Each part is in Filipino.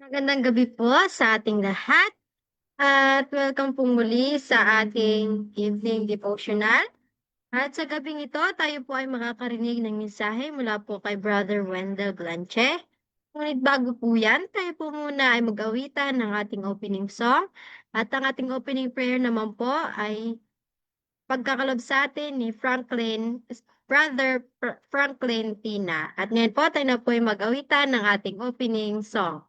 Magandang gabi po sa ating lahat at welcome po muli sa ating evening devotional. At sa gabing ito, tayo po ay makakarinig ng mensahe mula po kay Brother Wendell Blanche. Ngunit bago po yan, tayo po muna ay mag-awitan ng ating opening song. At ang ating opening prayer naman po ay pagkakalob sa atin ni Franklin Tina. At ngayon po, tayo na po ay mag-awitan ng ating opening song.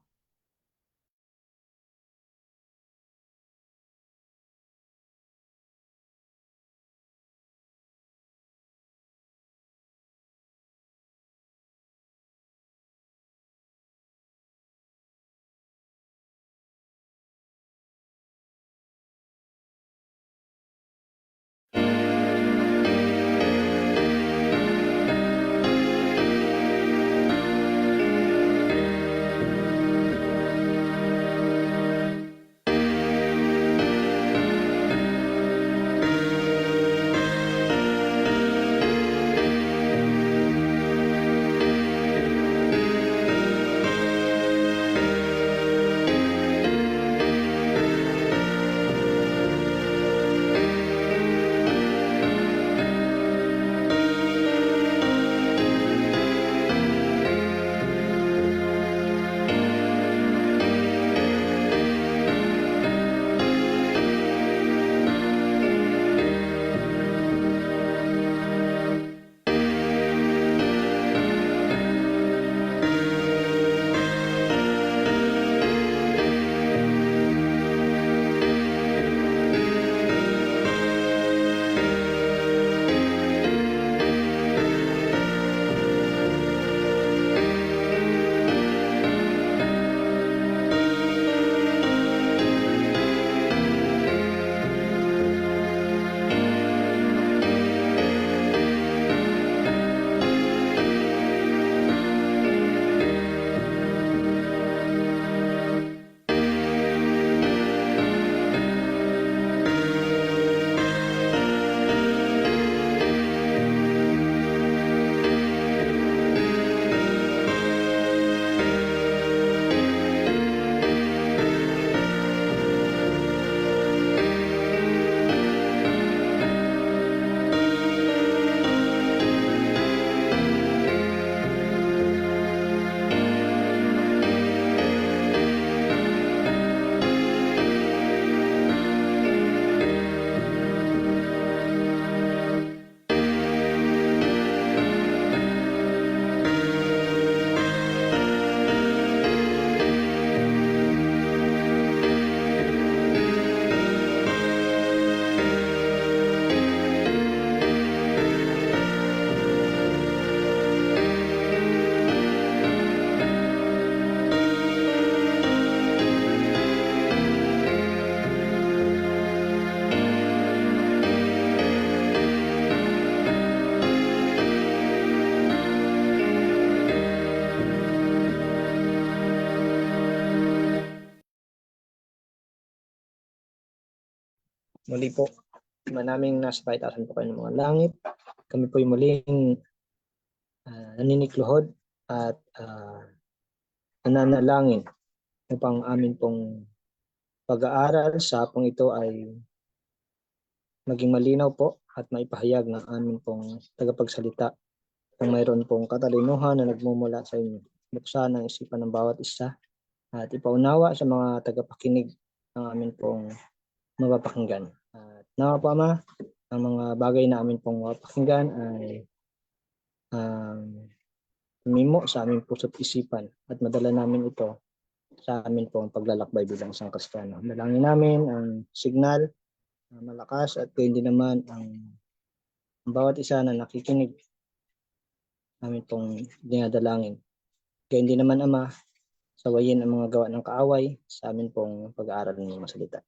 Muli po, manaming nasa kaitaasan po kayo ng mga langit. Kami po ay muling naninikluhod at nananalangin upang amin pong pag-aaral sa hapong ito ay maging malinaw po at maipahayag ng amin pong tagapagsalita kung mayroon pong katalinuhan na nagmumula sa inyo. Buksan ang isipan ng bawat isa at ipaunawa sa mga tagapakinig ng amin pong mapapakinggan. At nawa po, Ama, ang mga bagay na amin pong mapapakinggan ay tumimo sa aming puso't isipan at madala namin ito sa amin pong paglalakbay bilang isang Kristiyano. Dalangin namin ang signal malakas at gayon din naman ang bawat isa na nakikinig namin pong dinadalangin. Gayon din naman, Ama, sawayin ang mga gawa ng kaaway sa amin pong pag-aaral ng mga salita.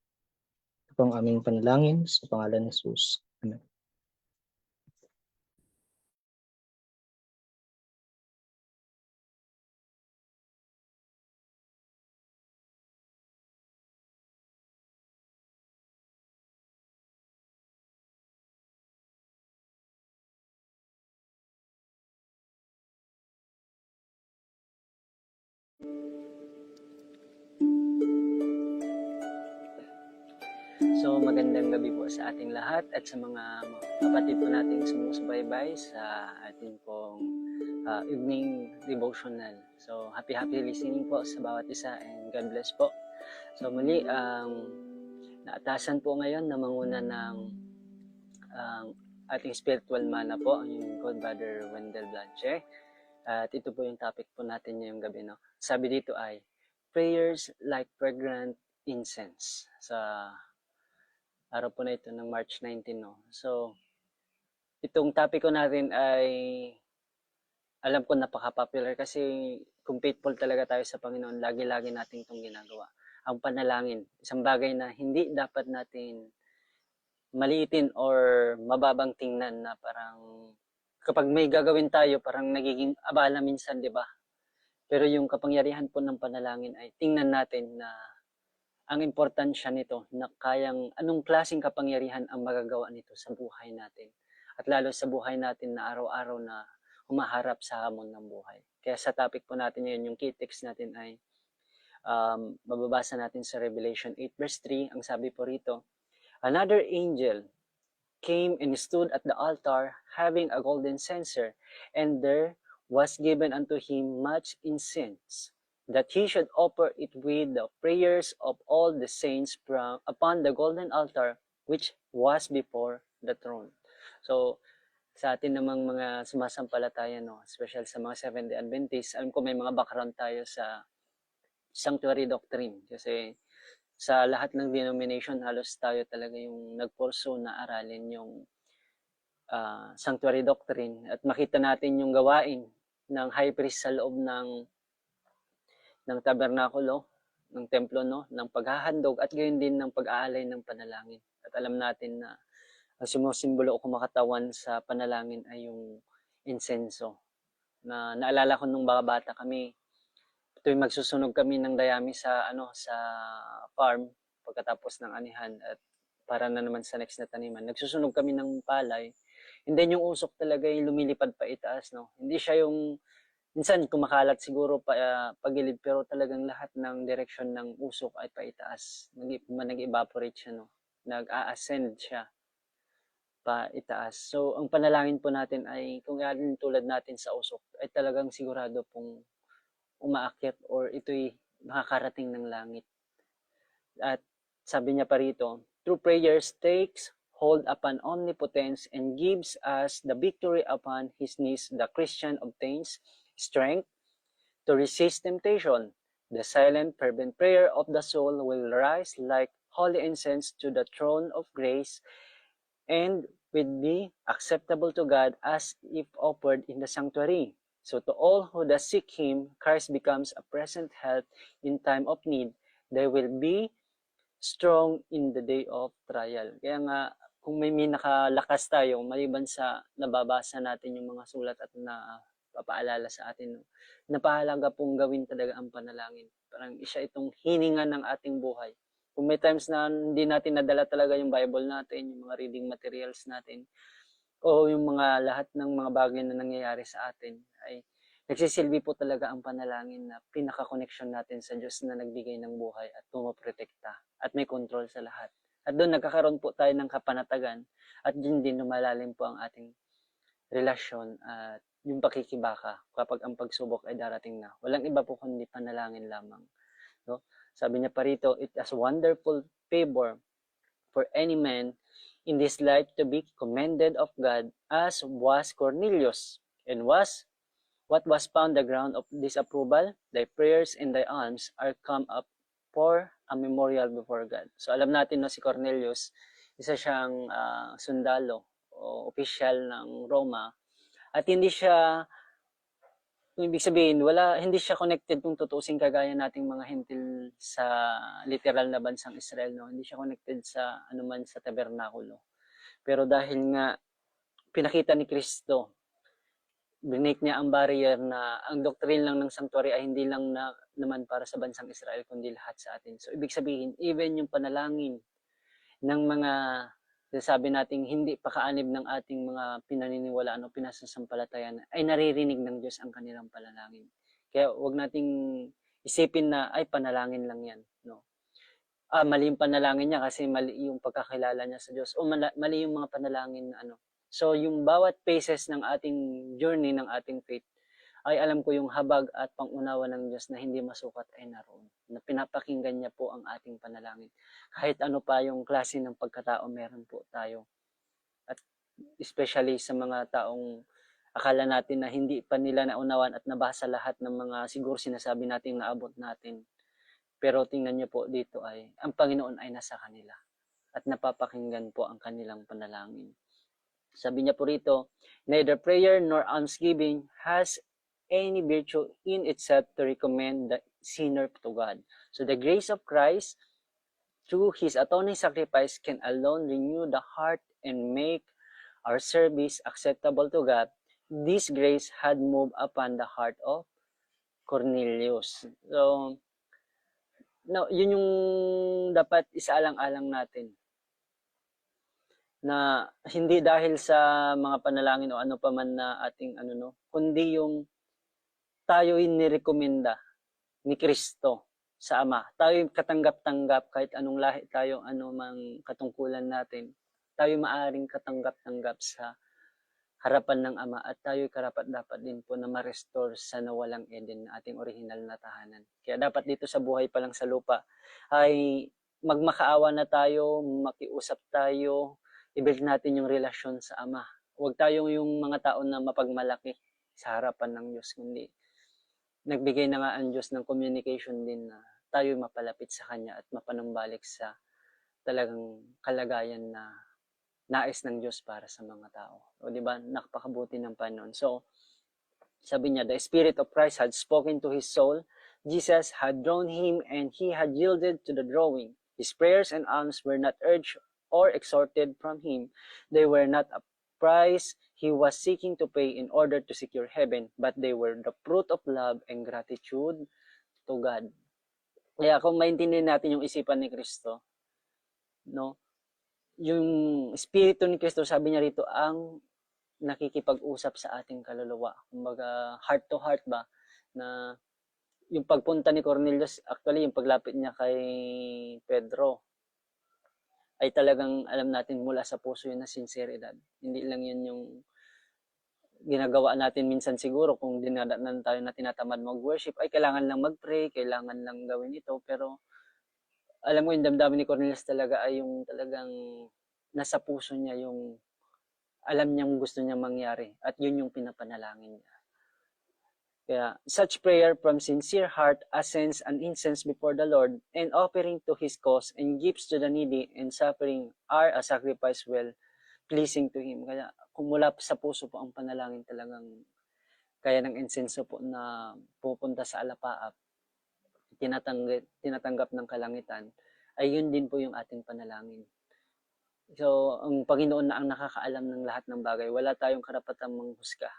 Ito po ang aming panalangin sa pangalan ni Jesus. Amen. So magandang gabi po sa ating lahat at sa mga kapatid po nating sumusubaybay sa ating pong evening devotional. So happy listening po sa bawat isa and God bless po. So muli naatasan po ngayon na manguna ng ating spiritual mana po ang yung God Brother Wendell Blanche. At ito po yung topic po natin ngayong gabi. No? Sabi dito ay prayers like fragrant incense. Sa araw po na ito ng March 19. No? So, itong topic ko natin ay alam ko napaka-popular kasi kung faithful talaga tayo sa Panginoon, lagi-lagi natin itong ginagawa. Ang panalangin, isang bagay na hindi dapat natin maliitin or mababang tingnan na parang kapag may gagawin tayo, parang nagiging abala minsan, di ba? Pero yung kapangyarihan po ng panalangin ay tingnan natin na ang importansya nito na kayang anong klaseng kapangyarihan ang magagawa nito sa buhay natin. At lalo sa buhay natin na araw-araw na humaharap sa hamon ng buhay. Kaya sa topic po natin ngayon, yung key text natin ay mababasa natin sa Revelation 8 verse 3. Ang sabi po rito, another angel came and stood at the altar having a golden censer, and there was given unto him much incense, that he should offer it with the prayers of all the saints upon the golden altar which was before the throne. So, sa atin namang mga sumasampalataya, no, especially sa mga Seventh-day Adventists, alam ko may mga background tayo sa sanctuary doctrine. Kasi sa lahat ng denomination, halos tayo talaga yung nagpurso na aralin yung sanctuary doctrine. At makita natin yung gawain ng high priest sa loob ng tabernakulo, ng templo, no, ng paghahandog at gayon din ng pag-aalay ng panalangin. At alam natin na ang sumusimbolo o kumakatawan sa panalangin ay yung insenso. Na naalala ko nung bata kami, tuwing magsusunog kami ng dayami sa farm pagkatapos ng anihan at para na naman sa next na taniman. Nagsusunog kami ng palay. And then yung usok talaga yung lumilipad pa itaas, no. Hindi siya yung minsan kumakalat siguro pagilid, pero talagang lahat ng direction ng usok ay paitaas. Nag-evaporate siya, no. Nag-a-ascend siya paitaas. So, ang panalangin po natin ay kung alin tulad natin sa usok, ay talagang sigurado pong umaakyat or ito'y makakarating ng langit. At sabi niya pa rito, through prayers takes hold upon omnipotence and gives us the victory upon his knees. The Christian obtains strength to resist temptation. The silent, fervent prayer of the soul will rise like holy incense to the throne of grace and will be acceptable to God as if offered in the sanctuary. So to all who does seek Him, Christ becomes a present help in time of need. They will be strong in the day of trial. Kaya nga, kung may nakalakas tayo, maliban sa nababasa natin yung mga sulat at napapaalala sa atin, napahalaga pong gawin talaga ang panalangin. Parang isa itong hininga ng ating buhay. Kung may times na hindi natin nadala talaga yung Bible natin, yung mga reading materials natin, o yung mga lahat ng mga bagay na nangyayari sa atin, ay nagsisilbi po talaga ang panalangin na pinaka-connection natin sa Diyos na nagbigay ng buhay at pumoprotekta at may control sa lahat. At doon nagkakaroon po tayo ng kapanatagan at yun din lumalalim po ang ating relasyon at yung pakikibaka kapag ang pagsubok ay darating na. Walang iba po kundi panalangin lamang. No? Sabi niya pa rito, it is wonderful favor for any man in this life to be commended of God as was Cornelius, and what was found the ground of disapproval, thy prayers and thy alms are come up for a memorial before God. So alam natin na si Cornelius, isa siyang sundalo o opisyal ng Roma, at hindi siya, ibig sabihin, hindi siya connected kung tutusin kagaya nating mga hentil sa literal na bansang Israel, no? Hindi siya connected sa anuman sa tabernakulo. Pero dahil nga pinakita ni Kristo, binake niya ang barrier na ang doctrine lang ng sanctuary ay hindi lang naman para sa bansang Israel, kundi lahat sa atin. So, ibig sabihin, even yung panalangin ng mga, sabi nating hindi pakaanib ng ating mga pinaniniwalaan o pinasasampalatayan, ay naririnig ng Diyos ang kanilang panalangin. Kaya wag nating isipin na, ay, panalangin lang yan. No? mali yung panalangin niya kasi mali yung pagkakilala niya sa Diyos, o mali yung mga panalangin na ano. So, yung bawat phases ng ating journey, ng ating faith, ay alam ko yung habag at pangunawa ng Diyos na hindi masukat ay naroon. Na pinapakinggan niya po ang ating panalangin. Kahit ano pa yung klase ng pagkatao meron po tayo. At especially sa mga taong akala natin na hindi pa nila naunawan at nabasa lahat ng mga siguro sinasabi natin naabot natin. Pero tingnan niyo po dito ay, ang Panginoon ay nasa kanila at napapakinggan po ang kanilang panalangin. Sabi niya po rito, neither prayer nor almsgiving has any virtue in itself to recommend the sinner to God. So the grace of Christ through His atoning sacrifice can alone renew the heart and make our service acceptable to God. This grace had moved upon the heart of Cornelius. So, no, yun yung dapat isaalang-alang natin. Na hindi dahil sa mga panalangin o ano pa man na ating kundi yung tayo nirekomenda ni Kristo sa Ama. Tayo katanggap-tanggap kahit anong lahi tayo, mang katungkulan natin. Tayo maaring katanggap-tanggap sa harapan ng Ama at tayo karapat-dapat din po na ma-restore sa nawalang Eden na ating original na tahanan. Kaya dapat dito sa buhay pa lang sa lupa ay magmakaawa na tayo, makiusap tayo, i-build natin yung relasyon sa Ama. Huwag tayong yung mga tao na mapagmalaki sa harapan ng Diyos, kundi nagbigay na nga ang Diyos ng communication din na tayo mapalapit sa Kanya at mapanumbalik sa talagang kalagayan na nais ng Diyos para sa mga tao. O di ba? Nakapakabuti ng Panginoon. So, sabi niya, the Spirit of Christ had spoken to his soul. Jesus had drawn him and he had yielded to the drawing. His prayers and alms were not urged or exhorted from him. They were not a price he was seeking to pay in order to secure heaven, but they were the fruit of love and gratitude to God. Kaya kung maintindihan natin yung isipan ni Kristo, no? Yung Espiritu ni Kristo, sabi niya rito, ang nakikipag-usap sa ating kaluluwa. Kumbaga, heart to heart ba? Na yung pagpunta ni Cornelius, actually, yung paglapit niya kay Pedro, ay talagang alam natin mula sa puso yun na sinseridad. Hindi lang yun yung ginagawa natin minsan siguro kung dinadaanan tayo na tinatamad mag-worship, ay kailangan lang mag-pray, kailangan lang gawin ito, pero alam mo yung damdamin ni Cornelius talaga ay yung talagang nasa puso niya, yung alam niyang gusto niyang mangyari at yun yung pinapanalangin niya. Kaya such prayer from sincere heart ascends an incense before the Lord and offering to His cause and gifts to the needy and suffering are a sacrifice well pleasing to Him. Kaya kung mula sa puso po ang panalangin talagang kaya ng insenso po na pupunta sa alapaap, tinatanggap ng kalangitan, ay yun din po yung ating panalangin. So, ang Panginoon na ang nakakaalam ng lahat ng bagay, wala tayong karapatang manghusga.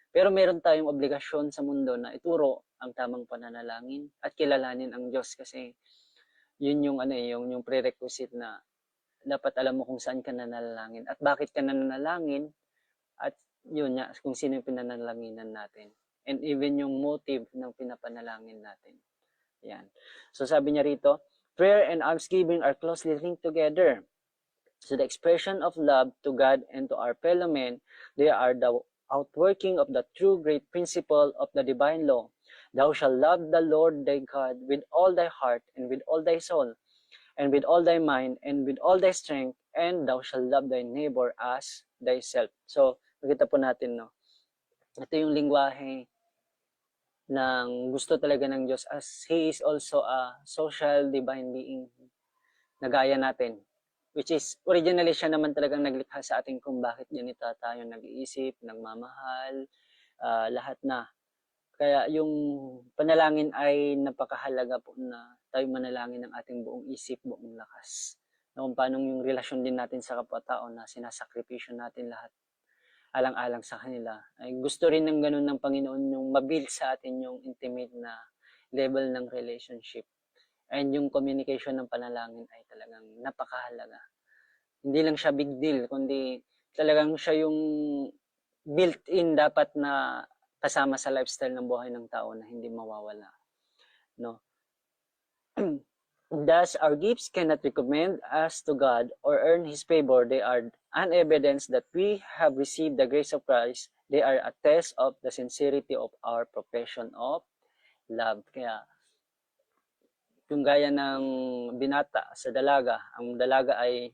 Pero meron tayong obligasyon sa mundo na ituro ang tamang pananalangin at kilalanin ang Diyos kasi yun yung yung prerequisite na dapat alam mo kung saan ka nanalangin at bakit ka nanalangin at yun nga kung sino yung pinanalanginan natin and even yung motive ng pinapanalangin natin. Yan. So sabi niya rito, prayer and almsgiving are closely linked together. So the expression of love to God and to our fellow men, they are the outworking of the true great principle of the divine law. Thou shalt love the Lord thy God with all thy heart and with all thy soul and with all thy mind and with all thy strength, and thou shalt love thy neighbor as thyself. So, nakita po natin, no? Ito yung lingwahe ng gusto talaga ng Diyos as He is also a social divine being na gaya natin. Which is, originally siya naman talagang naglikha sa atin kung bakit ganito tayo nag-iisip, nagmamahal, lahat na. Kaya yung panalangin ay napakahalaga po na tayo manalangin ng ating buong isip, buong lakas. Na kung paano yung relasyon din natin sa kapwa-tao na sinasakripisyo natin lahat alang-alang sa kanila. Ay gusto rin ng ganun ng Panginoon yung mabuild sa atin yung intimate na level ng relationship. And yung communication ng panalangin ay talagang napakahalaga. Hindi lang siya big deal, kundi talagang siya yung built-in dapat na kasama sa lifestyle ng buhay ng tao na hindi mawawala. No? Thus, our gifts cannot recommend us to God or earn His favor. They are an evidence that we have received the grace of Christ. They are a test of the sincerity of our profession of love. Kaya, yung gaya ng binata sa dalaga, ang dalaga ay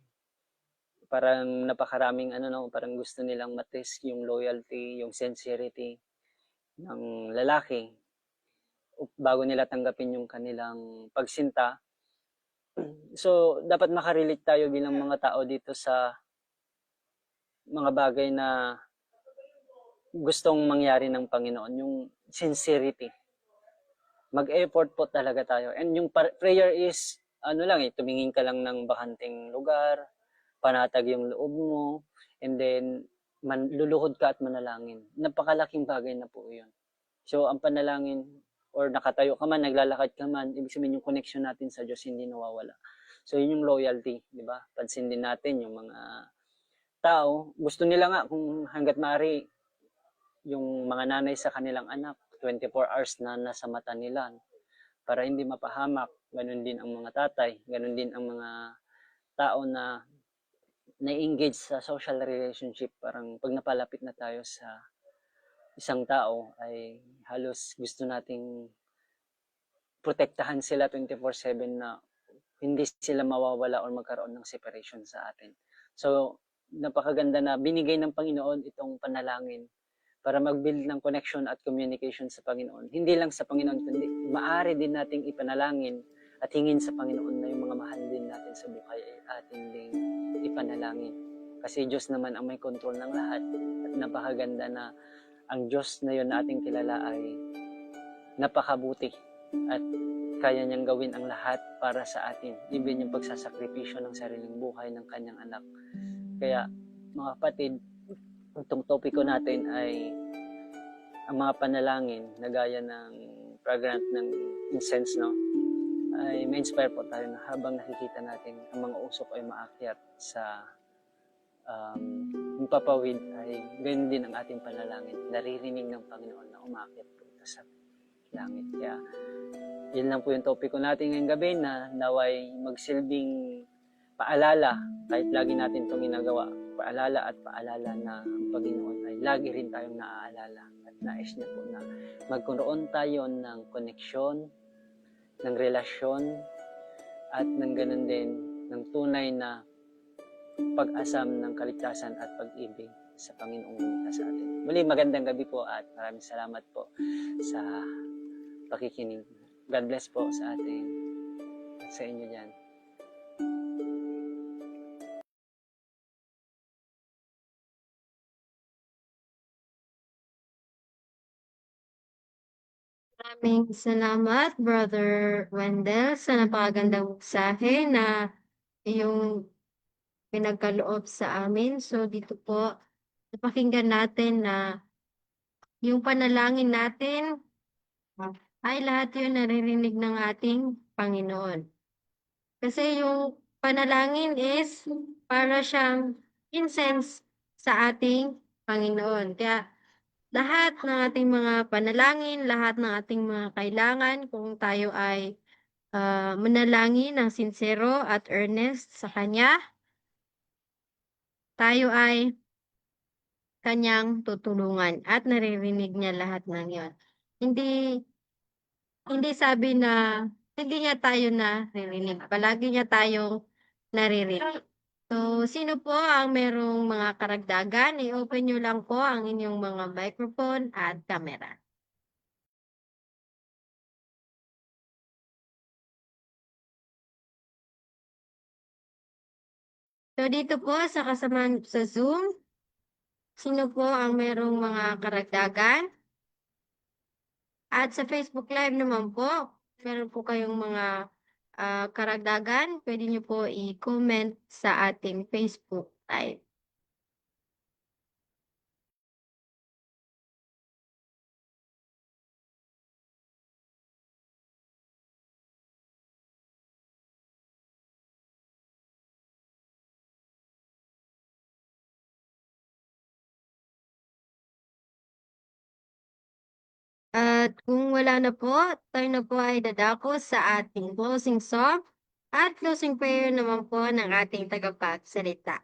parang napakaraming parang gusto nilang matest yung loyalty, yung sincerity ng lalaki bago nila tanggapin yung kanilang pagsinta. So, dapat makarelate tayo bilang mga tao dito sa mga bagay na gustong mangyari ng Panginoon, yung sincerity. Mag-effort po talaga tayo. And yung prayer is, tumingin ka lang ng bakanting lugar, panatag yung loob mo, and then luluhod ka at manalangin. Napakalaking bagay na po yun. So, ang panalangin, or nakatayo ka man, naglalakad ka man, ibig sabihin yung connection natin sa Diyos hindi nawawala. So, yun yung loyalty, di ba? Pansin din natin yung mga tao, gusto nila nga kung hanggat maaari, yung mga nanay sa kanilang anak, 24 hours na nasa mata nila para hindi mapahamak. Ganun din ang mga tatay, ganun din ang mga tao na na-engage sa social relationship. Parang pag napalapit na tayo sa isang tao ay halos gusto nating protektahan sila 24/7 na hindi sila mawawala or magkaroon ng separation sa atin. So, napakaganda na binigay ng Panginoon itong panalangin para mag-build ng connection at communication sa Panginoon. Hindi lang sa Panginoon, kundi maaari din nating ipanalangin at hingin sa Panginoon na yung mga mahal din natin sa buhay ay atin ding ipanalangin. Kasi Diyos naman ang may control ng lahat at napakaganda na ang Diyos na yun na ating kilala ay napakabuti at kaya niyang gawin ang lahat para sa atin. Even yung pagsasakripisyo ng sariling buhay ng kanyang anak. Kaya mga kapatid, itong topiko natin ay ang mga panalangin na gaya ng fragrant ng incense, no? Ay may inspire po tayo na habang nakikita natin ang mga usok ay maakyat sa papawid ay ganyan din ang ating panalangin. Naririnig ng Panginoon na umaakyat po ito sa langit. Kaya yun lang po yung topiko natin ngayong gabi na naway magsilbing paalala kahit lagi natin itong ginagawa. Paalala at paalala na ang Panginoon ay lagi rin tayong naaalala at nais niya po na magkaroon tayo ng koneksyon, ng relasyon at ng ganun din ng tunay na pag-asam ng kaligtasan at pag-ibig sa Panginoong lumikha sa atin. Muli, magandang gabi po at maraming salamat po sa pakikinig. God bless po sa atin at sa inyo dyan. Maraming salamat, Brother Wendell, sa napakagandang mensahe na iyong pinagkaloob sa amin. So dito po, napakinggan natin na yung panalangin natin ay lahat yun naririnig ng ating Panginoon. Kasi yung panalangin is para siyang incense sa ating Panginoon. Kaya lahat ng ating mga panalangin, lahat ng ating mga kailangan, kung tayo ay manalangin ng sincero at earnest sa Kanya, tayo ay Kanyang tutulungan at naririnig niya lahat ng yon. Hindi, hindi sabi na hindi niya tayo naririnig. Palagi niya tayong naririnig. So, sino po ang merong mga karagdagan? I-open nyo lang po ang inyong mga microphone at camera. So, dito po sa kasamaan sa Zoom, sino po ang merong mga karagdagan? At sa Facebook Live naman po, meron po kayong mga karagdagan, pwede nyo po i-comment sa ating Facebook Live. At kung wala na po, tayo na po ay dadako sa ating closing song. at closing prayer naman po ng ating tagapagsalita.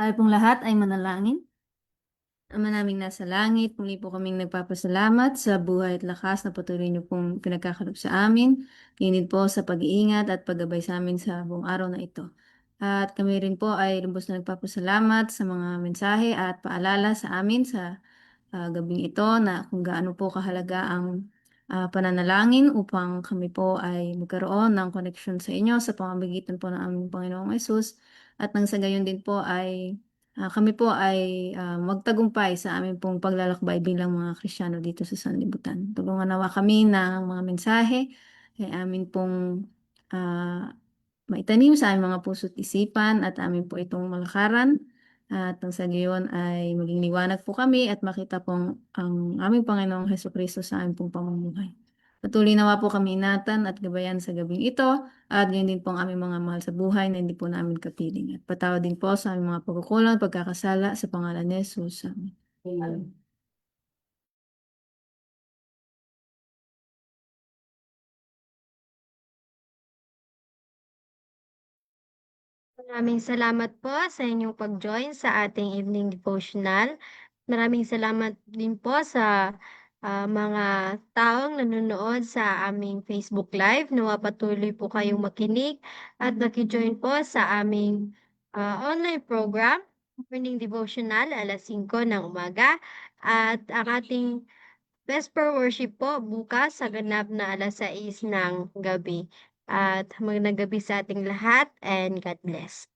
Tayo pong lahat ay manalangin. Ama naming nasa langit, muli po kaming nagpapasalamat sa buhay at lakas na patuloy niyo pong pinagkakalob sa amin. Init po sa pag-iingat at paggabay sa amin sa buong araw na ito. At kami rin po ay lubos na nagpapasalamat sa mga mensahe at paalala sa amin sa gabing ito na kung gaano po kahalaga ang pananalangin upang kami po ay magkaroon ng koneksyon sa inyo sa pamamagitan po ng aming Panginoong Yesus at nang sa gayon din po ay kami po ay magtagumpay sa aming pong paglalakbay bilang mga Kristiyano dito sa sanlibutan. Tulungan nawa kami ng mga mensahe ay amin pong maitanim sa aming mga puso't isipan at amin po itong malakaran. At nang sa gayon ay maging liwanag po kami at makita pong ang aming Panginoong Hesukristo sa aming pong pamumuhay. Patuloy nawa po kami ingatan at gabayan sa gabing ito at gayon din po ang aming mga mahal sa buhay na hindi po namin kapiling. At patawad din po sa aming mga pagkukulang at pagkakasala sa pangalan ni Jesus. Amen. Maraming salamat po sa inyong pag-join sa ating evening devotional. Maraming salamat din po sa mga taong nanonood sa aming Facebook Live. Nawa patuloy po kayong makinig at maki-join po sa aming online program, Morning Devotional, alas 5 ng umaga. At ang ating Vesper Worship po bukas sa ganap na alas 6 ng gabi. At magandang gabi sa ating lahat and God bless.